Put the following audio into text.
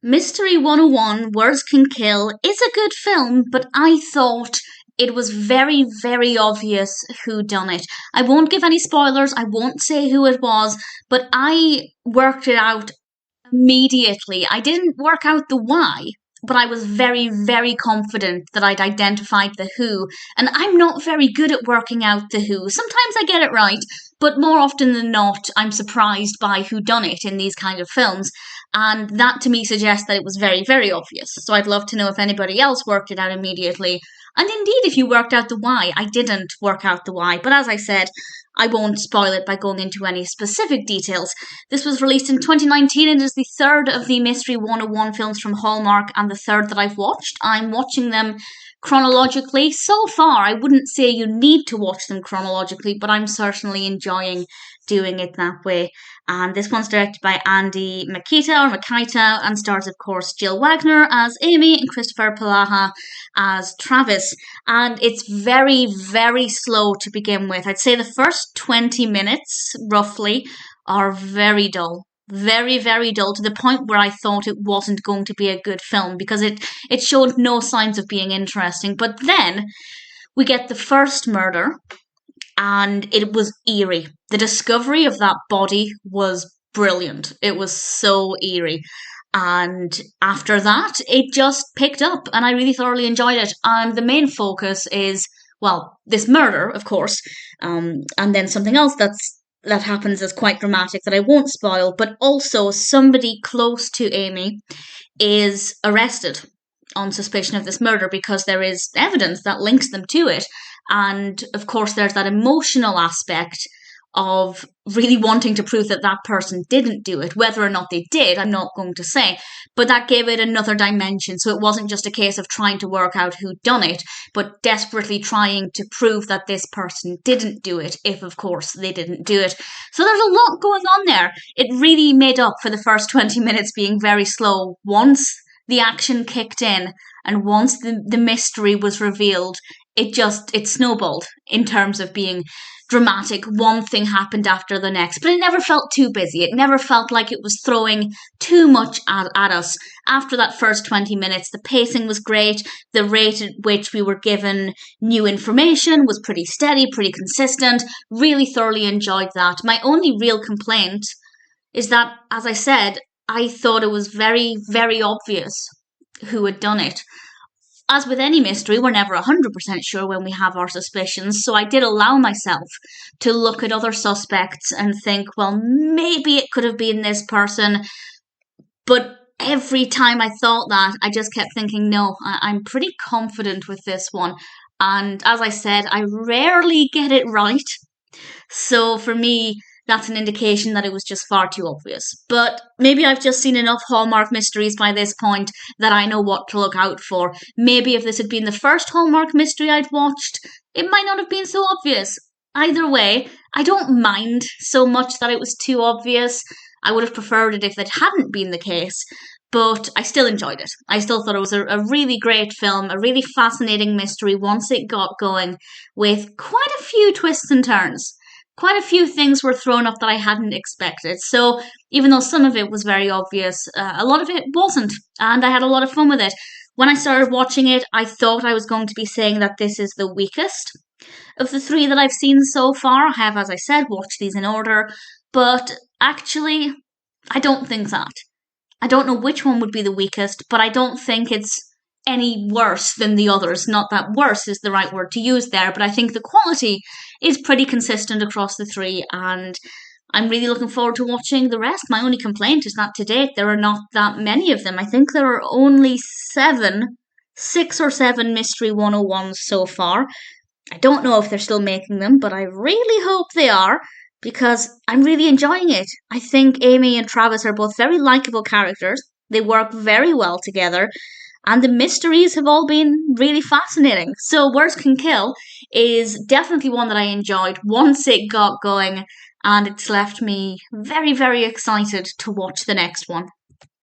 Mystery 101 Words Can Kill is a good film, but I thought it was very, very obvious who done it. I won't give any spoilers, I won't say who it was, but I worked it out immediately. I didn't work out the why, but I was very, very confident that I'd identified the who. And I'm not very good at working out the who. Sometimes I get it right, but more often than not, I'm surprised by who done it in these kind of films. And that to me suggests that it was very, very obvious. So I'd love to know if anybody else worked it out immediately. And indeed, if you worked out the why, I didn't work out the why. But as I said, I won't spoil it by going into any specific details. This was released in 2019 and is the third of the Mystery 101 films from Hallmark and the third that I've watched. I'm watching them chronologically. So far, I wouldn't say you need to watch them chronologically, but I'm certainly enjoying doing it that way. And this one's directed by Mikita, and stars, of course, Jill Wagner as Amy and Kristoffer Polaha as Travis. And it's very, very slow to begin with. I'd say the first 20 minutes, roughly, are very dull. Very, very dull, to the point where I thought it wasn't going to be a good film because it showed no signs of being interesting. But then we get the first murder, and it was eerie. The discovery of that body was brilliant. It was so eerie. And after that, it just picked up, and I really thoroughly enjoyed it. And the main focus is, well, this murder, of course, and then something else that happens is quite dramatic that I won't spoil, but also somebody close to Amy is arrested on suspicion of this murder because there is evidence that links them to it. And of course, there's that emotional aspect of really wanting to prove that that person didn't do it. Whether or not they did, I'm not going to say, but that gave it another dimension. So it wasn't just a case of trying to work out who done it, but desperately trying to prove that this person didn't do it, if of course they didn't do it. So there's a lot going on there. It really made up for the first 20 minutes being very slow. Once the action kicked in and once the mystery was revealed, it snowballed in terms of being dramatic. One thing happened after the next, but it never felt too busy. It never felt like it was throwing too much at us. After that first 20 minutes, the pacing was great. The rate at which we were given new information was pretty steady, pretty consistent. Really thoroughly enjoyed that. My only real complaint is that, as I said, I thought it was very, very obvious who had done it. As with any mystery, we're never 100% sure when we have our suspicions, so I did allow myself to look at other suspects and think, well, maybe it could have been this person. But every time I thought that, I just kept thinking, no, I'm pretty confident with this one. And as I said, I rarely get it right. So for me, that's an indication that it was just far too obvious. But maybe I've just seen enough Hallmark mysteries by this point that I know what to look out for. Maybe if this had been the first Hallmark mystery I'd watched, it might not have been so obvious. Either way, I don't mind so much that it was too obvious. I would have preferred it if it hadn't been the case, but I still enjoyed it. I still thought it was a really great film, a really fascinating mystery once it got going, with quite a few twists and turns. Quite a few things were thrown up that I hadn't expected. So even though some of it was very obvious, a lot of it wasn't. And I had a lot of fun with it. When I started watching it, I thought I was going to be saying that this is the weakest of the three that I've seen so far. I have, as I said, watched these in order. But actually, I don't think that. I don't know which one would be the weakest, but I don't think it's any worse than the others. Not that worse is the right word to use there, but I think the quality is pretty consistent across the three, and I'm really looking forward to watching the rest. My only complaint is that to date there are not that many of them. I think there are only 6 or 7 Mystery 101s so far. I don't know if they're still making them, but I really hope they are, because I'm really enjoying it. I think Amy and Travis are both very likeable characters. They work very well together. And the mysteries have all been really fascinating. So Words Can Kill is definitely one that I enjoyed once it got going, and it's left me very, very excited to watch the next one.